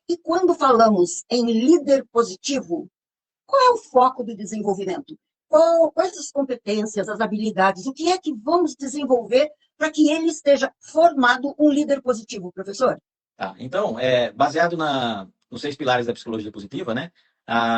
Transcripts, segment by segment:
E quando falamos em líder positivo, qual é o foco do desenvolvimento? Quais as competências, as habilidades, o que é que vamos desenvolver para que ele esteja formado um líder positivo, professor? Tá, então, baseado nos 6 pilares da psicologia positiva, né?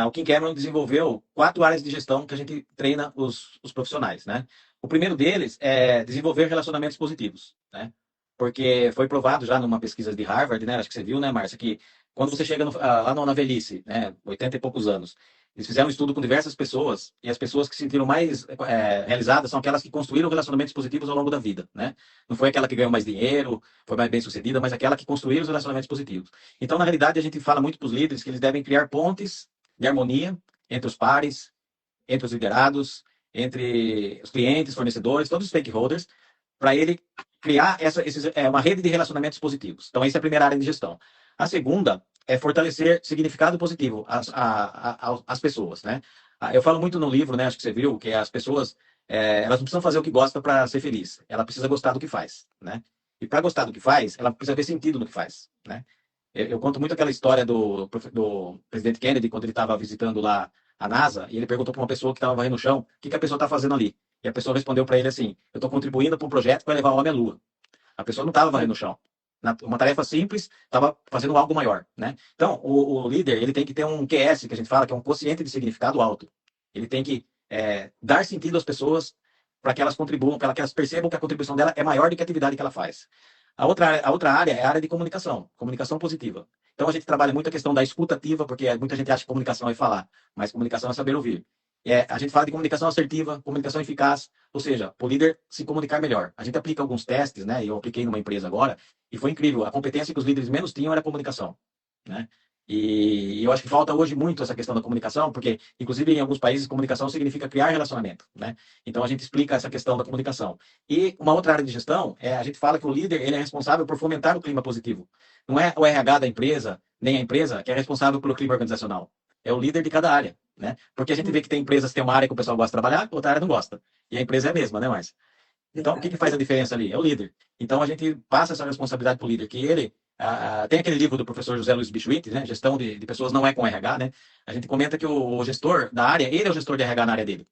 O Kim Cameron desenvolveu 4 áreas de gestão que a gente treina os profissionais, né? O primeiro deles é desenvolver relacionamentos positivos, né? Porque foi provado já numa pesquisa de Harvard, né? Acho que você viu, né, Márcia, que quando você chega lá na velhice, né, 80 e poucos anos, eles fizeram um estudo com diversas pessoas e as pessoas que se sentiram mais realizadas são aquelas que construíram relacionamentos positivos ao longo da vida, né? Não foi aquela que ganhou mais dinheiro, foi mais bem sucedida, mas aquela que construiu os relacionamentos positivos. Então, na realidade, a gente fala muito para os líderes que eles devem criar pontes de harmonia entre os pares, entre os liderados, entre os clientes, fornecedores, todos os stakeholders, para ele criar uma rede de relacionamentos positivos. Então, essa é a primeira área de gestão. A segunda é fortalecer significado positivo às pessoas, né? Eu falo muito no livro, né? Acho que você viu, que as pessoas elas não precisam fazer o que gostam para ser feliz. Ela precisa gostar do que faz, né? E para gostar do que faz, ela precisa ver sentido no que faz, né? Eu conto muito aquela história do presidente Kennedy, quando ele estava visitando lá a NASA, e ele perguntou para uma pessoa que estava varrendo o chão, o que a pessoa está fazendo ali? E a pessoa respondeu para ele assim: eu estou contribuindo para um projeto para levar o homem à Lua. A pessoa não estava varrendo o chão. Uma tarefa simples, estava fazendo algo maior, né? Então, o líder, ele tem que ter um QS, que a gente fala, que é um quociente de significado alto. Ele tem que dar sentido às pessoas para que elas contribuam, para que elas percebam que a contribuição dela é maior do que a atividade que ela faz. A outra área é a área de comunicação positiva. Então, a gente trabalha muito a questão da escutativa, porque muita gente acha que comunicação é falar, mas comunicação é saber ouvir. A gente fala de comunicação assertiva, comunicação eficaz, ou seja, o líder se comunicar melhor. A gente aplica alguns testes, né? Eu apliquei numa empresa agora, e foi incrível. A competência que os líderes menos tinham era a comunicação, né? E eu acho que falta hoje muito essa questão da comunicação, porque, inclusive, em alguns países, comunicação significa criar relacionamento, né? Então, a gente explica essa questão da comunicação. E uma outra área de gestão, a gente fala que o líder ele é responsável por fomentar o clima positivo. Não é o RH da empresa, nem a empresa, que é responsável pelo clima organizacional. É o líder de cada área, né? Porque a gente vê que tem empresas que tem uma área que o pessoal gosta de trabalhar, outra área não gosta. E a empresa é a mesma, né, Márcio? Então, o que faz a diferença ali? É o líder. Então, a gente passa essa responsabilidade para o líder, que ele tem aquele livro do professor José Luiz Bichuit, né? Gestão de pessoas não é com RH, né? A gente comenta que o gestor da área, ele é o gestor de RH na área dele.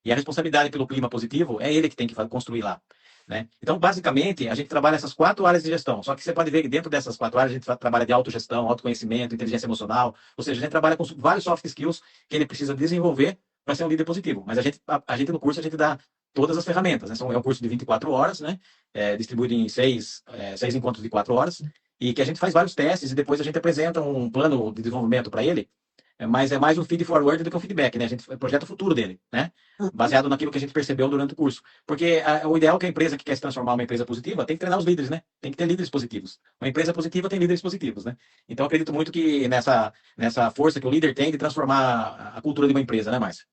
E a responsabilidade pelo clima positivo é ele que tem que construir lá, né? Então, basicamente, a gente trabalha essas 4 áreas de gestão. Só que você pode ver que dentro dessas 4 áreas a gente trabalha de autogestão, autoconhecimento, inteligência emocional. Ou seja, a gente trabalha com vários soft skills que ele precisa desenvolver para ser um líder positivo. Mas a gente no curso, a gente dá todas as ferramentas, né? É um curso de 24 horas, né? Distribuído em seis encontros de 4 horas. E que a gente faz vários testes e depois a gente apresenta um plano de desenvolvimento para ele, mas é mais um feed forward do que um feedback, né? A gente projeta o futuro dele, né? Baseado naquilo que a gente percebeu durante o curso. Porque o ideal é que a empresa que quer se transformar em uma empresa positiva tem que treinar os líderes, né? Tem que ter líderes positivos. Uma empresa positiva tem líderes positivos, né? Então, eu acredito muito que nessa força que o líder tem de transformar a cultura de uma empresa, né, Márcia?